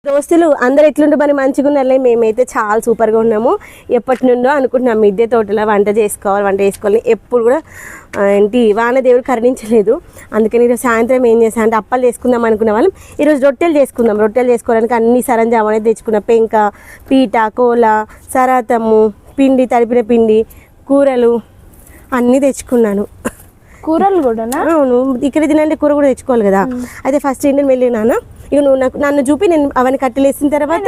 దోస్తులు అందరు ఎట్లుంటే మరి మంచిగా ఉన్నారులే. మేమైతే చాలా సూపర్గా ఉన్నాము. ఎప్పటి నుండో అనుకుంటున్నాం మిద్దె తోటలో వంట చేసుకోవాలి. ఎప్పుడు కూడా ఏంటి వానదేవుడు కరుణించలేదు. అందుకని ఈరోజు సాయంత్రం ఏం చేస్తాం అంటే అప్పాలు చేసుకుందాం అనుకున్న వాళ్ళం. ఈరోజు రొట్టెలు చేసుకోవడానికి అన్ని సరంజామా అనేది తెచ్చుకున్నాం. పెంక, పీట, కోల, సరాతము, పిండి, తడిపిన పిండి, కూరలు అన్నీ తెచ్చుకున్నాను. కూరలు కూడా? అవును, ఇక్కడ తినండి కూర కూడా తెచ్చుకోవాలి కదా. అయితే ఫస్ట్ ఏంటని వెళ్ళినానా, ఇక నువ్వు నన్ను చూపి నేను అవన్నీ కట్టెలు వేసిన తర్వాత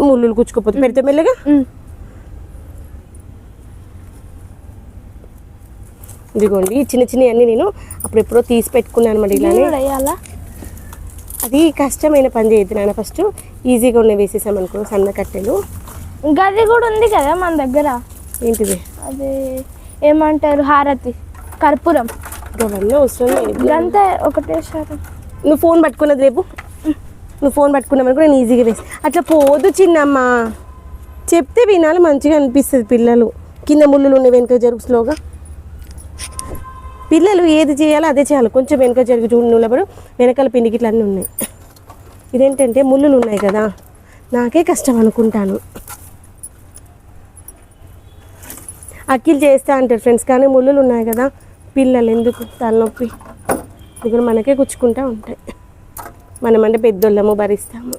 ముళ్ళు కూర్చుకోపోతే పెడితే మెల్లగా. ఇదిగోండి చిన్న అన్నీ నేను అప్పుడెప్పుడో తీసి పెట్టుకున్నాను అనమాట. ఇలానే అది కష్టమైన పని చేయొద్దు నాన్న. ఫస్ట్ ఈజీగా ఉన్న వేసేసాం అనుకో సన్న కట్టెలు. గది కూడా ఉంది కదా మన దగ్గర. ఏంటిది? అది ఏమంటారు, హారతి, కర్పూరం. అవన్నీ అవసరం లేదు. అంతే ఒకటే సార్. నువ్వు ఫోన్ పట్టుకున్నది రేపు, నువ్వు ఫోన్ పట్టుకున్నామనుకో నేను ఈజీగా వేసి అట్లా పోదు చిన్నమ్మ. చెప్తే వినాలి, మంచిగా అనిపిస్తుంది. పిల్లలు కింద ముళ్ళులు ఉన్నాయి, వెనుక జరుగు స్లోగా. పిల్లలు ఏది చేయాలో అదే చేయాలి. కొంచెం వెనుక జరుగు చూడు, నిలబడు. వెనకాల పిండికిట్లు అన్నీ ఉన్నాయి. ఇదేంటంటే ముళ్ళులు ఉన్నాయి కదా, నాకే కష్టం అనుకుంటాను. అక్కిలు చేస్తా అంటారు ఫ్రెండ్స్, కానీ ముళ్ళులు ఉన్నాయి కదా, పిల్లలు ఎందుకు తలనొప్పి ఇక్కడ మనకే గుచ్చుకుంటూ ఉంటాయి. మనమంటే పెద్దోళ్ళము, భరిస్తాము.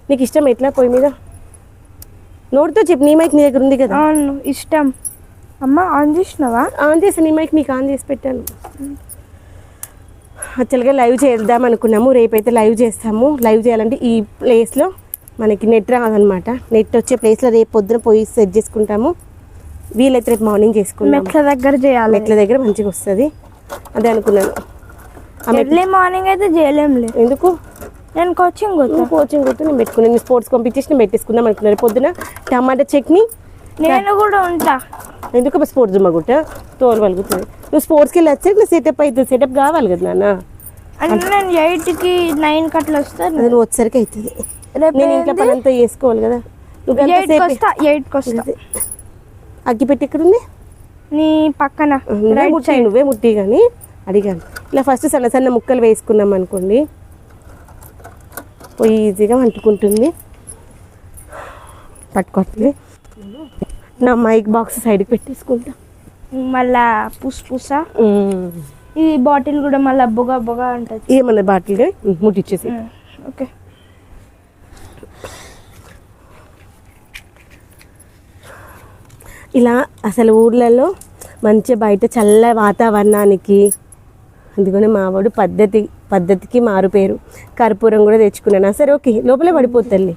నీకు ఇష్టం ఎట్లా పొయ్యి మీద? నోటితో చెప్పు. నీ మైక్ నీ దగ్గర ఉంది కదా. ఇష్టం. అమ్మ ఆన్ చేసినావా? ఆన్ చేసి నీ మైక్ నీకు ఆన్ చేసి పెట్టాను. యాక్చువల్గా లైవ్ చేద్దాం అనుకున్నాము. రేపైతే లైవ్ చేస్తాము. లైవ్ చేయాలంటే ఈ ప్లేస్లో మనకి నెట్ రాదనమాట. నెట్ వచ్చే ప్లేస్లో రేపు పొద్దున పోయి సెట్ చేసుకుంటాము. వీలైతే రేపు మార్నింగ్ చేసుకుంటాం. మెట్ల దగ్గర చేయాలి. మెట్ల దగ్గర మంచిగా వస్తుంది, అదే అనుకున్నాను. ఎర్లీ మార్నింగ్ అయితే చేయలేం. ఎందుకు? నేను కోచింగ్ కొట్టు నేను పెట్టుకున్నాను. స్పోర్ట్స్ కాంపిటీషన్ నేను పెట్టేసుకుందాం అనుకున్నాను. పొద్దున టమాటా చట్నీ. నేను కూడా ఉంటా. ఎందుకు స్పోర్ట్స్ దుమ్మ గుట్ట తోలు వలుగుతుంది. నువ్వు స్పోర్ట్స్కి వెళ్ళి వచ్చాక నువ్వు సెటప్ అవుతుంది. సెటప్ కావాలి కదా నాన్న. అంటే నేను 8కి 9కి అట్లా వస్తాను. అది నువ్వు వచ్చరికి అవుతుంది. నేను ఇంట్లో పని అంతా చేసుకోవాలి కదా. నువ్వు 8కి వస్తా. అగ్గి పెట్టి ఎక్కడుంది? నీ పక్కన. నువ్వే ముట్టి కానీ అడిగాను. ఇలా ఫస్ట్ సన్న ముక్కలు వేసుకున్నాం అనుకోండి, పోయి ఈజీగా అంటుకుంటుంది. పట్టుకోవట్లే. నా మైక్ బాక్స్ సైడ్కి పెట్టేసుకుంటా. మళ్ళా పుసా ఈ బాటిల్ కూడా మళ్ళీ బొగ ఉంటుంది. ఏమన్నా బాటిల్గా ముట్టిచ్చేసి. ఓకే. ఇలా అసలు ఊర్లలో మంచి బయట చల్ల వాతావరణానికి అందుకని మావాడు పద్ధతికి మారు పేరు. కర్పూరం కూడా తెచ్చుకున్నాను. సరే ఓకే, లోపలే పడిపోతుంది.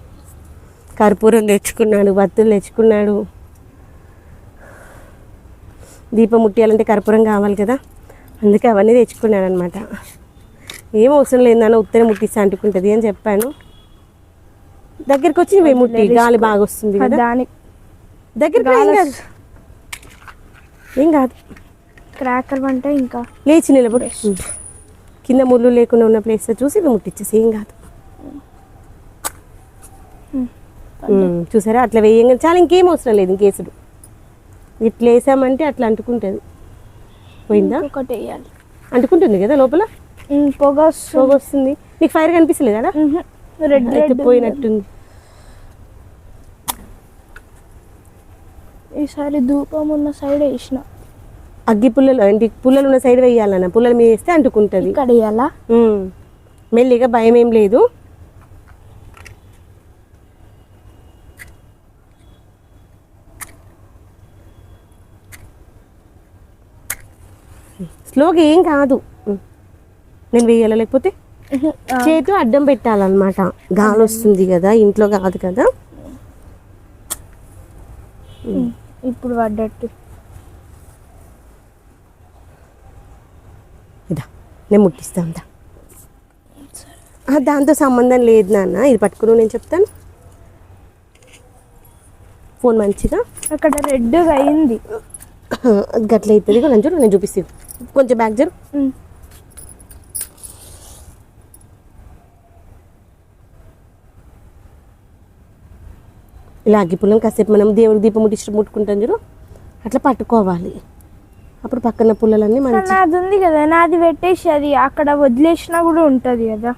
కర్పూరం తెచ్చుకున్నాడు, వత్తులు తెచ్చుకున్నాడు. దీపం ముట్టియాలంటే కర్పూరం కావాలి కదా, అందుకే అవన్నీ తెచ్చుకున్నాను అనమాట. ఏం అవసరం లేదన్న, ఉత్తరే ముట్టిస్తే అంటుకుంటుంది అని చెప్పాను. దగ్గరికి వచ్చి నువ్వే ముట్టి, గాలి బాగా వస్తుంది కదా. దగ్గరికి ఏం కాదు. క్రాకర్ అంటే ఇంకా లేచి నిలబడి కింద ముళ్ళు లేకుండా ఉన్న ప్లేస్లో చూసి ముట్టించేసి ఏం కాదు. చూసారా అట్లా వేయంగా చాలా, ఇంకేం అవసరం లేదు. ఇంకేసుడు ఇట్లా వేసామంటే అట్లా అంటుకుంటుంది. పోయిందా? ఒకటి వేయాలి. అంటుకుంటుంది కదా లోపల, పొగ వస్తుంది. నీకు ఫైర్ కనిపిస్తలేదు కదా? రెడ్ పోయినట్టుంది. ఈసారి ధూపం ఉన్న సైడ్ వేసిన. అగ్గి పుల్లలు అంటే పుల్లలు ఉన్న సైడ్ వేయాలన్న, పుల్లల మీద వేస్తే అంటుకుంటుంది. ఇక్కడ వేయాలా? మెల్లిగా, భయం ఏం లేదు. స్లోగా ఏం కాదు. నేను వేయాలా, లేకపోతే చేతి అడ్డం పెట్టాలన్నమాట. గాలి వస్తుంది కదా, ఇంట్లో కాదు కదా. ఇప్పుడు పడ్డట్టు ఇదా నేను ముట్టిస్తాను. దాంతో సంబంధం లేదు నాన్న, ఇది పట్టుకుని నేను చెప్తాను. ఫోన్ మంచిగా అక్కడ రెడ్గా అయింది. అది గట్ల అవుతుంది కదా. చూడు నేను చూపిస్తాను, కొంచెం బ్యాక్ జరు. ఇలా అగ్గిపుల్లని కాసేపు మనం దేవుడికి దీపం ముట్టుకుంటాం చూడు, అట్లా పట్టుకోవాలి. అప్పుడు పక్కన పుల్లలన్నీ నాది ఉంది కదా, నాది పెట్టేసి అది అక్కడ వదిలేసినా కూడా ఉంటుంది కదా.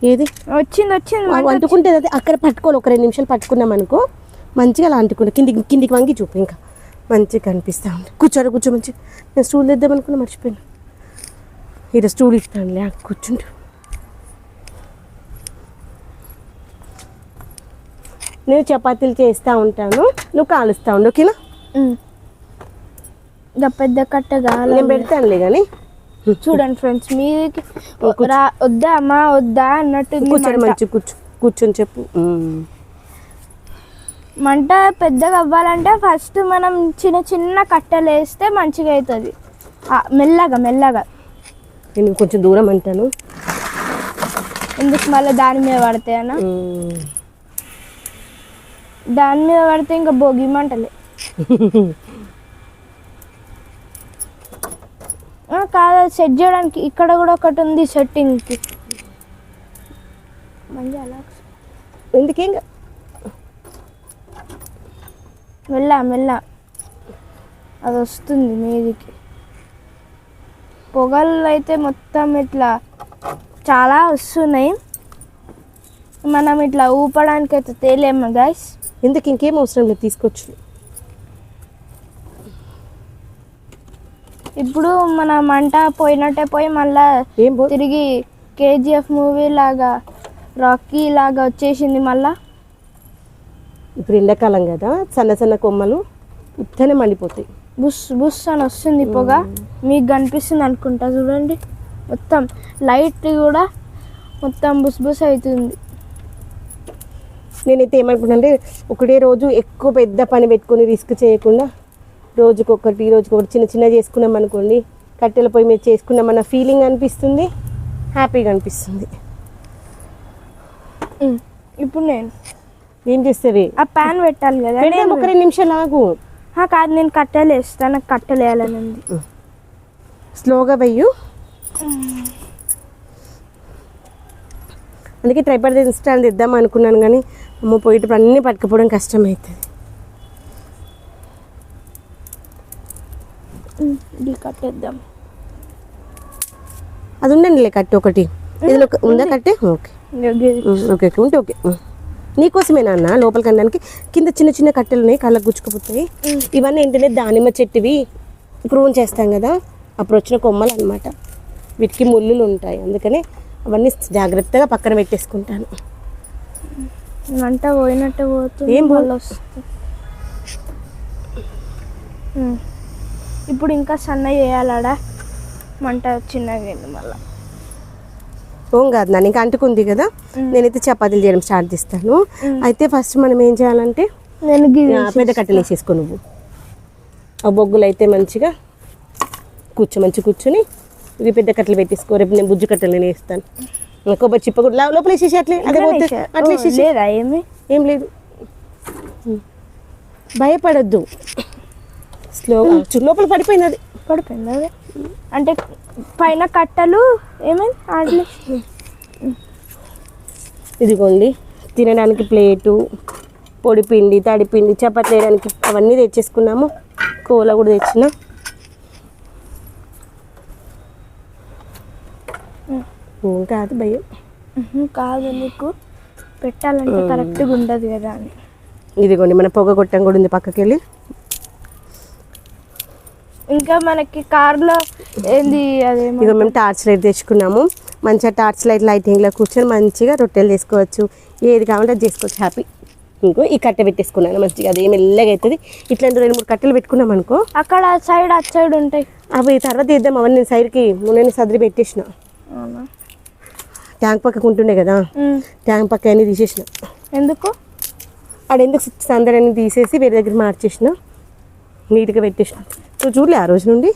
ఏది వచ్చింది అంటుకుంటే అదే అక్కడ పట్టుకోవాలి, ఒక 2 నిమిషాలు పట్టుకున్నాం అనుకో మంచిగా అలా అంటుకుంటా. కిందికి వంగి చూపు, ఇంకా మంచిగా కనిపిస్తూ ఉంది. కూర్చో మంచిగా. నేను స్టూల్ తెద్దాం అనుకున్నా, మర్చిపోయాను. ఇక్కడ స్టూల్ ఇస్తానులే, కూర్చుంటూ. నేను చపాతీలు చేస్తూ ఉంటాను, నువ్వు కాలుస్తూ ఉండు, ఓకేనా? పెద్ద కట్ట కావాలి, నేను పెడతానులే. కానీ చూడండి ఫ్రెండ్స్, మీదికి వద్దా అమ్మా వద్దా అన్నట్టు కూర్చొని మంచిగా కూర్చొని చెప్పు. మంట పెద్దగా అవ్వాలంటే ఫస్ట్ మనం చిన్న కట్టెలు వేస్తే మంచిగా అవుతుంది. మెల్లగా నేను కొంచెం దూరం అంటాను, ఎందుకు మళ్ళీ దాని మీద పడతాయన్నా. దాని మీద పడితే ఇంకా భోగి మంటలే. కాదు, సెట్ చేయడానికి ఇక్కడ కూడా ఒకటి ఉంది సెట్టింగ్కి. ఎందుకేం మెల్ల అది వస్తుంది మీదికి. పొగలు అయితే మొత్తం ఇట్లా చాలా వస్తున్నాయి, మనం ఇట్లా ఊపడానికి అయితే తేలేము గైస్. ఎందుకు? ఇంకేం అవసరం లేదు, తీసుకోవచ్చు. ఇప్పుడు మన మంట పోయినట్టే పోయి మళ్ళా తిరిగి KGF మూవీ లాగా రాకీ లాగా వచ్చేసింది మళ్ళా. ఇప్పుడు ఎండాకాలం కదా, సన్న కొమ్మలు ఇట్లనే మండిపోతాయి. బుస్ అని వస్తుంది పొగ, మీకు కనిపిస్తుంది అనుకుంటా. చూడండి మొత్తం లైట్ కూడా మొత్తం బుస్ అవుతుంది. నేనైతే ఏమనుకుంటున్నా, ఒకటే రోజు ఎక్కువ పెద్ద పని పెట్టుకొని రిస్క్ చేయకుండా రోజుకొకటి చిన్న చేసుకున్నాం అనుకోండి, కట్టెల పొయ్యి మీద చేసుకున్నామన్న ఫీలింగ్ అనిపిస్తుంది, హ్యాపీగా అనిపిస్తుంది. ఇప్పుడు నేను ఏం చేస్తుంది? ఆ ప్యాన్ పెట్టాలి కదా, ఒక 2 నిమిషాలు ఆగు. కాదు, నేను కట్టెలు వేస్తాను, నాకు కట్టెలు వేయాలని ఉంది. స్లోగా వెయ్యు. అందుకే ట్రైపాడ్ స్టాండ్ తెద్దాం అనుకున్నాను, కానీ అమ్మ పోయేటప్పుడు అన్నీ పట్టుకుపోవడం కష్టమవుతుంది. ఇది కట్టేద్దాం. అది ఉండండి కట్టే ఒకటి, ఇందులో ఉందా కట్టే? ఓకే ఉంటే ఓకే. నీకోసమేనా అన్న లోపలికి అనడానికి. కింద చిన్న కట్టెలు ఉన్నాయి, కళ్ళకు గుచ్చుకుపోతాయి. ఇవన్నీ ఏంటంటే దానిమ్మ చెట్టువి ప్రూన్ చేస్తాం కదా, అప్పుడు వచ్చిన కొమ్మలు అనమాట. వీటికి ముళ్ళులు ఉంటాయి, అందుకని అవన్నీ జాగ్రత్తగా పక్కన పెట్టేసుకుంటాను. మంట పోయినట్టు పోతుంది. ఏం వస్తుంది. ఇప్పుడు ఇంకా సన్నగా చేయాలాడా, మంట చిన్నగా మళ్ళీ. ఓం కాదు నాన్న, ఇంకా అంటుకుంది కదా. నేనైతే చపాతీలు చేయడం స్టార్ట్ చేస్తాను. అయితే ఫస్ట్ మనం ఏం చేయాలంటే, నేను పెద్ద కట్టెలు వేసేసుకో నువ్వు. ఆ బొగ్గులు అయితే మంచిగా కూర్చొని ఇవి పెద్ద కట్టెలు పెట్టేసుకో. రేపు నేను బుజ్జు కట్టెలు నేను వేస్తాను. కొబ్బరి చిప్ప కూడా లోపల వేసేసి అట్లా వేసేసి. ఏం లేదు, భయపడద్దు. స్లోగా లోపల పడిపోయింది అది అంటే పైన కట్టలు ఏమైంది. ఇదిగోండి, తినడానికి ప్లేటు, పొడిపిండి, తడిపిండి, చపాతీ వేయడానికి అవన్నీ తెచ్చేసుకున్నాము. కోల కూడా తెచ్చిన. కాదు భయం కాదు, నీకు పెట్టాలంటే కరెక్ట్గా ఉండదు కదా అని. ఇదిగోండి మన పొగ గొట్టం కూడా ఉంది పక్కకి వెళ్ళి. ఇంకా మనకి కార్లో ఏంది అదే, ఇక మేము టార్చ్ లైట్ తెచ్చుకున్నాము. మంచిగా టార్చ్ లైటింగ్లో కూర్చొని మంచిగా రొట్టెలు చేసుకోవచ్చు, ఏది కావాలంటే అది చేసుకోవచ్చు హ్యాపీ. ఇంకో ఈ కట్టె పెట్టేసుకున్నాను మంచిగా, అది మెల్లగా అవుతుంది. ఇట్లాంటి 2-3 కట్టెలు పెట్టుకున్నాం అనుకో, అక్కడ అటు సైడ్ ఉంటాయి. అవి తర్వాత ఇద్దాం. అవన్నీ నేను సైడ్కి నేను సదిరి పెట్టేసిన. ట్యాంక్ పక్కకు ఉంటుండే కదా, ట్యాంక్ పక్క అన్నీ తీసేసిన. ఎందుకు? ఎందుకు సందడని తీసేసి వేరే దగ్గర మార్చేసిన, నీట్గా పెట్టేసిన. నువ్వు చూడలే ఆ రోజు నుండి?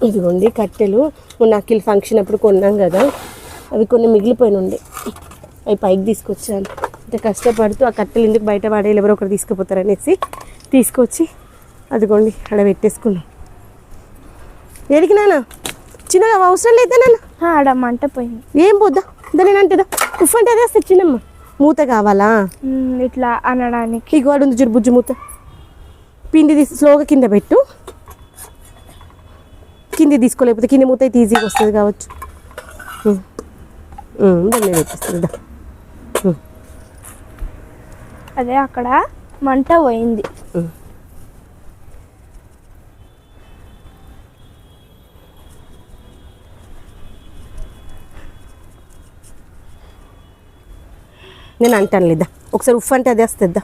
ఇదిగోండి కట్టెలు, మొన్న అఖిల్ ఫంక్షన్ అప్పుడు కొన్నాం కదా, అవి కొన్ని మిగిలిపోయిన ఉండే, అవి పైకి తీసుకొచ్చాను. అంటే కష్టపడుతూ ఆ కట్టెలు ఎందుకు బయట పడేయాలి, ఎవరో ఒకరు తీసుకుపోతారనేసి తీసుకొచ్చి అదిగోండి అక్కడ పెట్టేసుకున్నాం. ఏడికి నాన్న? చిన్నగా అవసరం లేదా నాన్న? ఆడ మంట పోయింది. ఏం పోద్దా దాని అంటేదా ఉఫ్ అంటే అదే వస్తుంది చిన్నమ్మ. మూత కావాలా? ఇట్లా అనడానికి. ఇగో వాడు ఉంది చూడు బుజ్జు మూత. పిండి తీసి స్లోగా కింద పెట్టు. కింది తీసుకోలేకపోతే కింది మూత అయితే ఈజీగా వస్తుంది కావచ్చు. దాన్ని పెట్టేస్తుంది. అదే అక్కడ మంట పోయింది. నేను అంటాను లేదా ఒకసారి ఉఫ్ అంటే అదే వస్తుందా?